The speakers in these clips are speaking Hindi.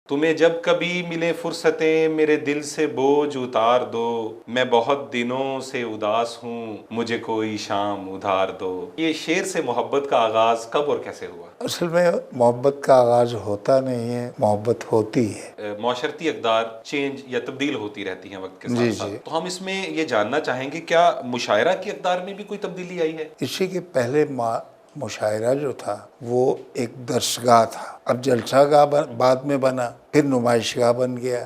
तुम्हें जब कभी मिले फुर्सतें मेरे दिल से बोझ उतार दो, मैं बहुत दिनों से उदास हूँ, मुझे कोई शाम उधार दो। ये शेर से मोहब्बत का आगाज कब और कैसे हुआ? असल में मोहब्बत का आगाज होता नहीं है, मोहब्बत होती है। मौशरती अक़दार चेंज या तब्दील होती रहती हैं वक्त के साथ जी साथ, जी। तो हम इसमें ये जानना चाहेंगे क्या मुशायरा की अक़दार में भी कोई तब्दीली आई है? इसी के पहले मुशायरा जो था वो एक दर्सगाह था, अब जलसागाह बाद में बना, फिर नुमाइशगाह बन गया।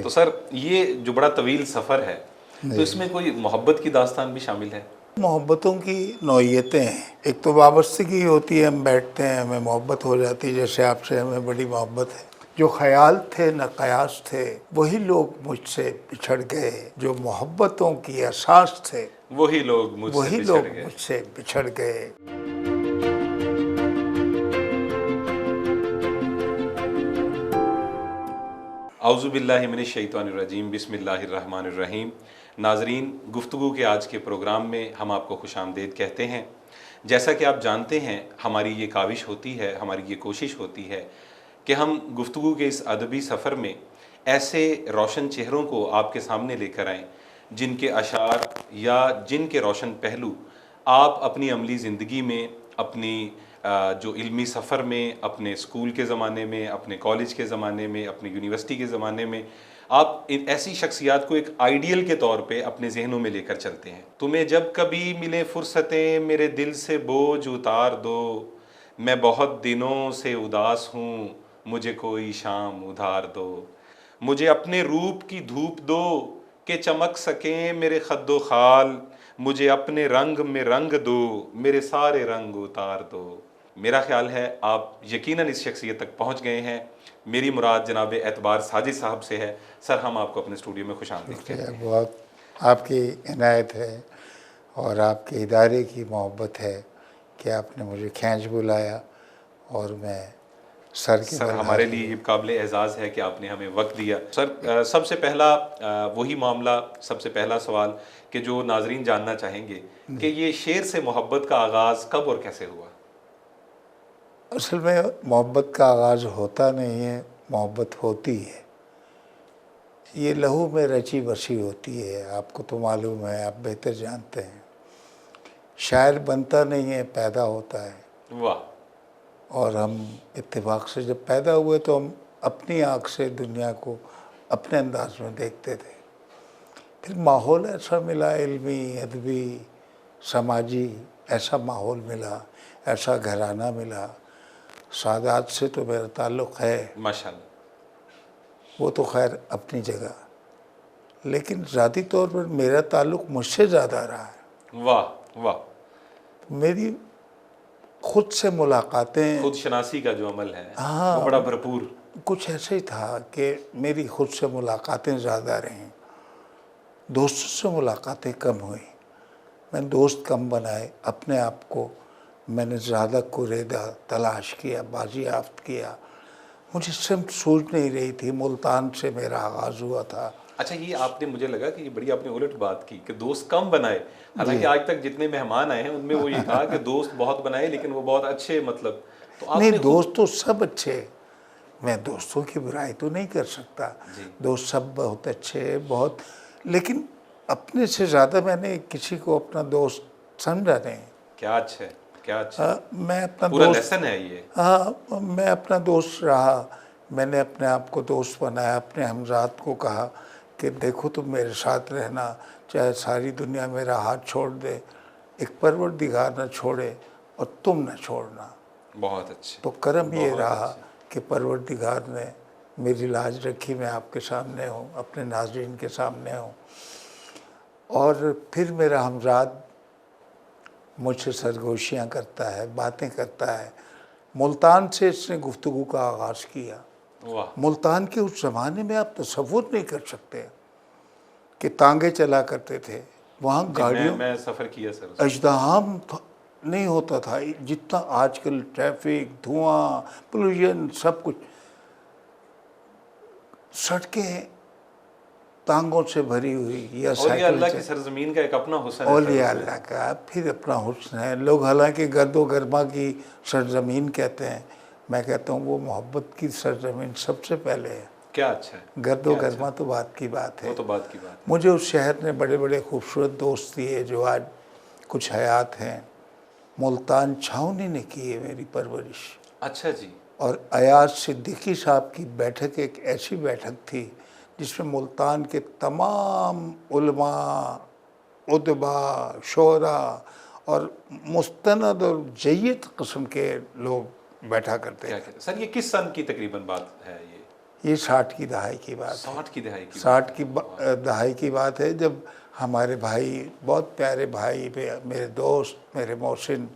तो सर ये जो बड़ा तवील सफ़र है, तो इसमें कोई मोहब्बत की दास्तान भी शामिल है? मोहब्बतों की नौइयतें हैं। एक तो वाबस्तगी होती है, हम बैठते हैं हमें मोहब्बत हो जाती है, जैसे आपसे हमें बड़ी मोहब्बत है। जो ख्याल थे न कयास थे वही लोग मुझसे बिछड़ गए, जो मोहब्बतों की एहसास थे वही लोग मुझसे बिछड़ गए। औज़ुबिल्लाहि मिनश्शैतानिर्रजीम, बिस्मिल्लाहिर्रहमानिर्रहीम। नाज़रीन, गुफ्तगू के आज के प्रोग्राम में हम आपको खुशामदीद कहते हैं। जैसा कि आप जानते हैं, हमारी ये काविश होती है, हमारी ये कोशिश होती है कि हम गुफ्तगू के इस अदबी सफ़र में ऐसे रोशन चेहरों को आपके सामने लेकर आएँ जिनके अशार या जिनके रोशन पहलू आप अपनी अमली ज़िंदगी में, अपनी जो इल्मी सफ़र में, अपने स्कूल के ज़माने में, अपने कॉलेज के ज़माने में, अपनी यूनिवर्सिटी के ज़माने में, आप ऐसी शख्सियात को एक आइडियल के तौर पे अपने जहनों में लेकर चलते हैं। तुम्हें जब कभी मिले फुर्सतें मेरे दिल से बोझ उतार दो, मैं बहुत दिनों से उदास हूँ, मुझे कोई शाम उधार दो। मुझे अपने रूप की धूप दो कि चमक सकें मेरे खद्दो खाल, मुझे अपने रंग में रंग दो, मेरे सारे रंग उतार दो। मेरा ख्याल है आप यकीनन इस शख्सियत तक पहुँच गए हैं। मेरी मुराद जनाब एतबार साजिद साहब से है। सर, हम आपको अपने स्टूडियो में खुशामदीद कहते हैं। बहुत आपकी इनायत है और आपके इदारे की मोहब्बत है कि आपने मुझे खींच बुलाया और मैं सर, हमारे लिए ये काबिल एज़ाज़ है कि आपने हमें वक्त दिया। सर, सबसे पहला वही मामला, सबसे पहला सवाल कि जो नाजरीन जानना चाहेंगे कि ये शेर से मोहब्बत का आगाज़ कब और कैसे हुआ? असल में मोहब्बत का आगाज़ होता नहीं है, मोहब्बत होती है। ये लहू में रची बसी होती है, आपको तो मालूम है, आप बेहतर जानते हैं। शायर बनता नहीं है, पैदा होता है। वाह। और हम इत्तेफाक से जब पैदा हुए तो हम अपनी आँख से दुनिया को अपने अंदाज में देखते थे। फिर माहौल ऐसा मिला, इल्मी, अदबी, समाजी ऐसा माहौल मिला, ऐसा घराना मिला। सादात से तो मेरा ताल्लुक़ है माशाअल्लाह, वो तो खैर अपनी जगह, लेकिन ज़ाती तौर पर मेरा ताल्लुक़ मुझसे ज़्यादा रहा है। वाह वाह। मेरी खुद से मुलाकातें, खुद शनासी का जो अमल है हाँ, वो बड़ा भरपूर। कुछ ऐसे ही था कि मेरी खुद से मुलाकातें ज़्यादा रहीं, दोस्तों से मुलाकातें कम हुई। मैंने दोस्त कम बनाए, अपने आप को मैंने ज़्यादा कुरेदा, तलाश किया, बाजियाफ्त किया। मुझे सिर्फ सूझ नहीं रही थी। मुल्तान से मेरा आगाज़ हुआ था। अच्छा, ये आपने, मुझे लगा कि ये बड़ी आपने उलट बात की कि दोस्त कम बनाए। हालांकि आज तक जितने मेहमान आए हैं उनमें वो ये कहा कि दोस्त बहुत बनाए, लेकिन वो बहुत अच्छे, मतलब तो नहीं, आपने दोस्त तो सब अच्छे, मैं दोस्तों की बुराई तो नहीं कर सकता। दोस्त सब बहुत अच्छे, बहुत, लेकिन अपने से ज़्यादा मैंने किसी को अपना दोस्त समझा नहीं। क्या अच्छा है, क्या अच्छा। मैं अपना पूरा दोस्त, लेसन है ये। हाँ, मैं अपना दोस्त रहा। मैंने अपने आप को दोस्त बनाया, अपने हमज़ात को कहा कि देखो तुम मेरे साथ रहना, चाहे सारी दुनिया मेरा हाथ छोड़ दे, एक परवरदिगार न छोड़े और तुम न छोड़ना। बहुत अच्छे। तो करम ये रहा कि परवरदिगार ने मेरी लाज रखी, मैं आपके सामने हूँ, अपने नाज़रीन के सामने हूँ। और फिर मेरा हमज़ाद मुझसे सरगोशियाँ करता है, बातें करता है। मुल्तान से इसने गुफ्तगू का आगाज़ किया। वाह। मुल्तान के उस ज़माने में आप तसव्वुर नहीं कर सकते कि तांगे चला करते थे वहाँ, गाड़ियों, मैं सफ़र किया सर, अजदहाम नहीं होता था जितना आजकल, ट्रैफिक, धुआं, पोल्यूशन, सब कुछ। सड़कें तांगों से भरी हुई या औलिया साइकिल अल्लाह से। की सरजमीन का एक अपना हुस्न है। औलिया अल्लाह का फिर अपना हुस्न है। लोग हालांकि गर्दो गर्मा की सरजमीन कहते हैं, मैं कहता हूँ वो मोहब्बत की सरजमीन सबसे पहले है। क्या अच्छा है, गर्दो क्या गर्मा तो बात की बात है। वो तो बात की बात है। मुझे उस शहर ने बड़े बड़े खूबसूरत दोस्त दिए जो आज कुछ हयात हैं। मुल्तान छावनी ने की है मेरी परवरिश। अच्छा जी। और अयाज सिद्दीकी साहब की बैठक एक ऐसी बैठक थी जिसमें मुल्तान के तमाम उलमा, उदबा, शोरा और मुस्तनद और जय्यद किस्म के लोग बैठा करते क्या थे। कहते हैं सर, ये किस सन की तकरीबन बात है ये? ये 60 की दहाई की बात है। 60 की दहाई की 60 की दहाई की बात है, जब हमारे भाई, बहुत प्यारे भाई, मेरे दोस्त, मेरे मोहसिन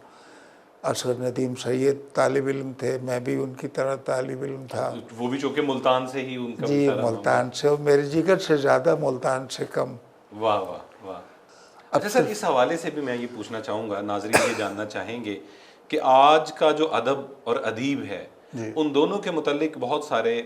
असगर नदीम सैयद तालिब इल्म थे। मैं भी उनकी तरह तालिब इल्म था। वो भी चूंकि मुल्तान से ही उनका भी जी, सारा मुल्तान से, और मेरे जिगर से ज़्यादा मुल्तान से कम। वाह वाह वाह। अब अच्छा सर, इस हवाले से भी मैं ये पूछना चाहूँगा, नाजरीन ये जानना चाहेंगे कि आज का जो अदब और अदीब है, जी। उन दोनों के मुतल्लिक बहुत सारे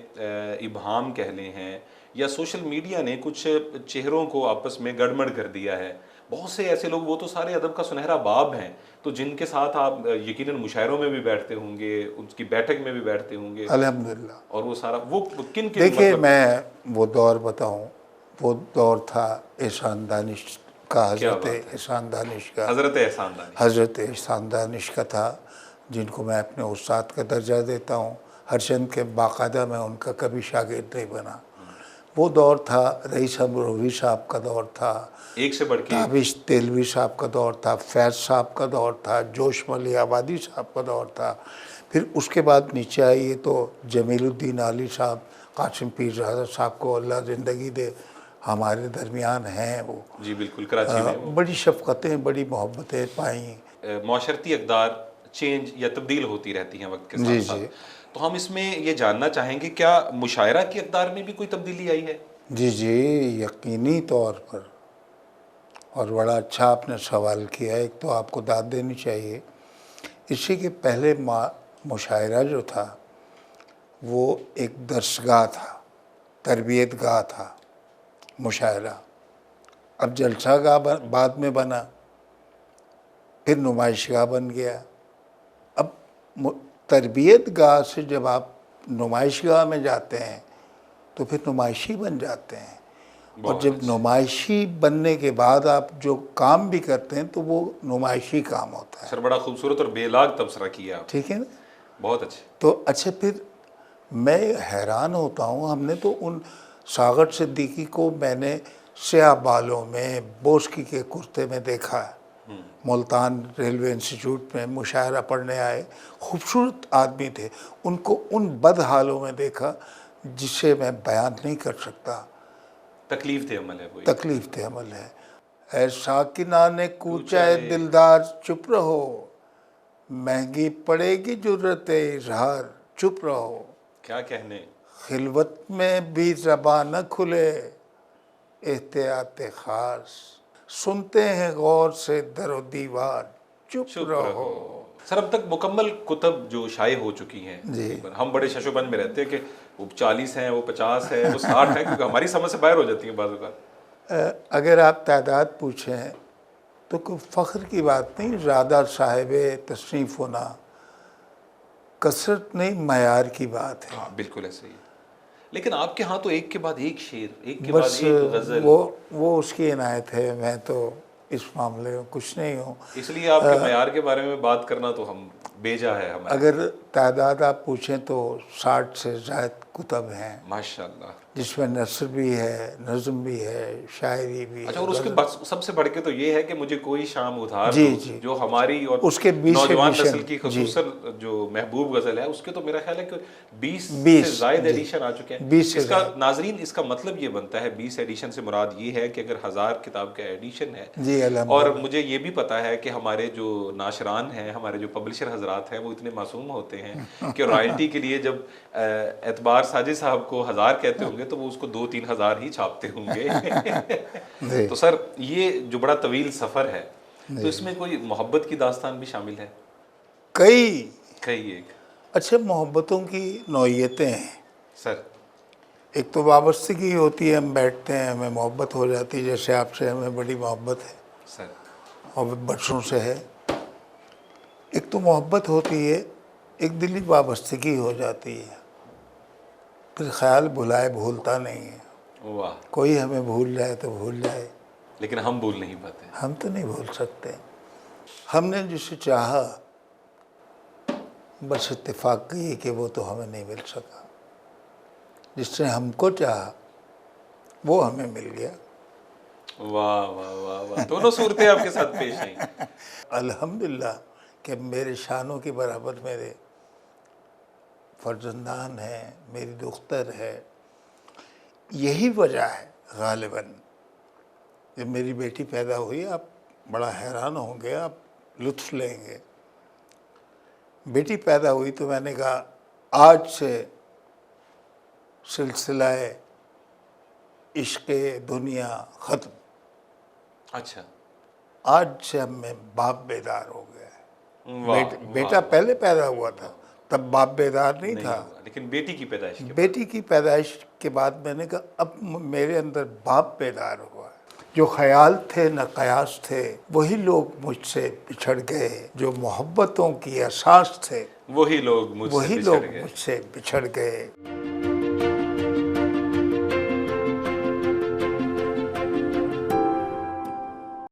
इबहाम कह लें हैं, या सोशल मीडिया ने कुछ चेहरों को आपस में गड़बड़ कर दिया है। बहुत से ऐसे लोग, वो तो सारे अदब का सुनहरा बाब हैं, तो जिनके साथ आप यकीनन मुशायरों में भी बैठते होंगे, उसकी बैठक में भी बैठते होंगे, अल्हम्दुलिल्लाह। और वो सारा वो किन किन देखिए, मैं वो दौर बताऊं, वो दौर था एहसान दानिश का, क्या हज़रत बात है, एहसान दानिश का। हज़रत एहसान दानिश। हज़रत एहसान दानिश का था, जिनको मैं अपने उस्ताद का दर्जा देता हूँ। हरचंद के बाकायदा मैं उनका कभी शागिर्द नहीं बना। वो दौर था, रईस अमरोही साहब का दौर था, एक से बढ़ के ताबिश तेलवी साहब का दौर था, फैज़ साहब का दौर था, जोश मली आबादी साहब का दौर था। फिर उसके बाद नीचे आइए तो जमीलुद्दीन आली साहब, कासिम पीरज़ादा साहब को अल्लाह ज़िंदगी दे, हमारे दरमियान हैं वो। जी बिल्कुल, कराची में वो बड़ी शफ़क़तें, बड़ी मोहब्बतें पाई। माशरती अक़दार चेंज या तब्दील होती रहती हैं वक्त के साथ जी साथ। जी तो हम इसमें ये जानना चाहेंगे, क्या मुशायरा की अक़दार में भी कोई तब्दीली आई है? जी जी, यकीनी तौर पर। और बड़ा अच्छा आपने सवाल किया है। एक तो आपको दाद देनी चाहिए, इसी के पहले मुशायरा जो था वो एक दरसगाह था, तरबियत गाह था मुशायरा। अब जलसागाह बाद में बना, फिर नुमाइशगाह बन गया। अब तरबियत गाह से जब आप नुमाइशगाह में जाते हैं तो फिर नुमाइशी बन जाते हैं। और जब नुमाइशी बनने के बाद आप जो काम भी करते हैं तो वो नुमाइशी काम होता है। सर बड़ा खूबसूरत और बेलाग तबसरा किया आप। ठीक है ना? बहुत अच्छे। तो अच्छा, फिर मैं हैरान होता हूँ, हमने तो उन सागर सिद्दीकी को मैंने स्याह बालों में, बोस्की के कुर्ते में देखा है। मुल्तान रेलवे इंस्टीट्यूट में मुशायरा पढ़ने आए, खूबसूरत आदमी थे। उनको उन बदहालों में देखा जिसे मैं बयान नहीं कर सकता। तकलीफ थे अमल है कोई। तकलीफ थे अमल है। ऐ साकिना ने कूचा है दिलदार, चुप रहो, महंगी पड़ेगी जुर्रत इजहार, चुप रहो। क्या कहने, खिलवत में भी ज़बान न खुले, एहतियात खास, सुनते हैं गौर से दरो दीवार, चुप रहो। सर अब तक मुकम्मल कुतब जो शाये हो चुकी हैं जी। हम बड़े शशोबन में रहते हैं कि वो 40 हैं, वो 50 है, वो 60 है, क्योंकि हमारी समझ से बाहर हो जाती है बाज़ औक़ात। अगर आप तादाद पूछें तो कोई फ़ख्र की बात नहीं, ज़्यादा साहिब तशरीफ़ होना कसरत नहीं, मयार की बात है। हाँ बिल्कुल ऐसे ही है। लेकिन आपके यहाँ तो एक के बाद एक शेर, एक के बस बाद एक गज़ल। वो उसकी इनायत है, मैं तो इस मामले में कुछ नहीं हूँ। इसलिए आपके मयार के बारे में बात करना तो हम बेजा है हमारे। अगर तादाद आप पूछें तो 60 से ज़ायद कुतब हैं, माशाल्लाह, जिसमें नस्र भी है, नज़्म भी है, शायरी भी अच्छा। है। और उसके बस सबसे बढ़ के तो ये है कि मुझे कोई शाम उधार जी दो, जी, जो हमारी और उसके 20 नौजवान एडिशन, नस्ल की जी, ख़ुसूसन जो महबूब गज़ल है, उसके तो मेरा ख्याल है कि 20 से 20 ज़ायद जी, एडिशन आ चुके हैं। 20 से इसका ज़ायद। नाजरीन, इसका मतलब ये बनता है, 20 एडिशन से मुराद ये है कि अगर 1000 किताब का एडिशन है। जी और अल्हम्दुलिल्लाह। मुझे ये भी पता है कि हमारे जो नाशरान हैं, हमारे जो पब्लिशर हजरात हैं, वो इतने मासूम होते हैं कि रॉयल्टी के लिए जब एतबार साजिद साहब को 1000 कहते होंगे तो वो उसको 2-3 हज़ार ही छापते होंगे। तो सर ये जो बड़ा तवील सफ़र है, तो इसमें कोई मोहब्बत की दास्तान भी शामिल है? कई एक अच्छे मोहब्बतों की नौइयतें हैं। सर एक तो वाबस्तगी होती है, हम बैठते हैं, हमें मोहब्बत हो जाती है, जैसे आपसे हमें बड़ी मोहब्बत है सर और बरसों से है। एक तो मोहब्बत होती है एक दिली वाबस्तगी हो जाती है। फिर ख्याल भुलाए भूलता नहीं है। वाह। कोई हमें भूल जाए तो भूल जाए, लेकिन हम भूल नहीं पाते। हम तो नहीं भूल सकते। हमने जिसे चाहा, बस इत्तेफाक ये कि वो तो हमें नहीं मिल सका। जिसने हमको चाहा वो हमें मिल गया। वाह वाह वाह वाह, दोनों सूरतें आपके साथ पेश आई। अल्हम्दुलिल्लाह कि मेरे शानों के बराबर मेरे फर्जंदान हैं, मेरी दुख्तर है। यही वजह है गालिबन। जब मेरी बेटी पैदा हुई, आप बड़ा हैरान होंगे, आप लुत्फ़ लेंगे। बेटी पैदा हुई तो मैंने कहा आज से सिलसिला इश्क़ दुनिया ख़त्म। अच्छा। आज से अब मैं बाप बेदार हो गया है। वाह, बेटा वाह, पहले पैदा हुआ था, तब बाप बेदार नहीं था। हुआ, लेकिन बेटी की पैदाइश के बेटी की पैदाइश के बाद मैंने कहा अब मेरे अंदर बाप बेदार हुआ है। जो ख्याल थे न कयास थे, वही लोग मुझसे बिछड़ गए। जो मोहब्बतों की एहसास थे, वही लोग मुझसे बिछड़ गए। मुझसे बिछड़ गए।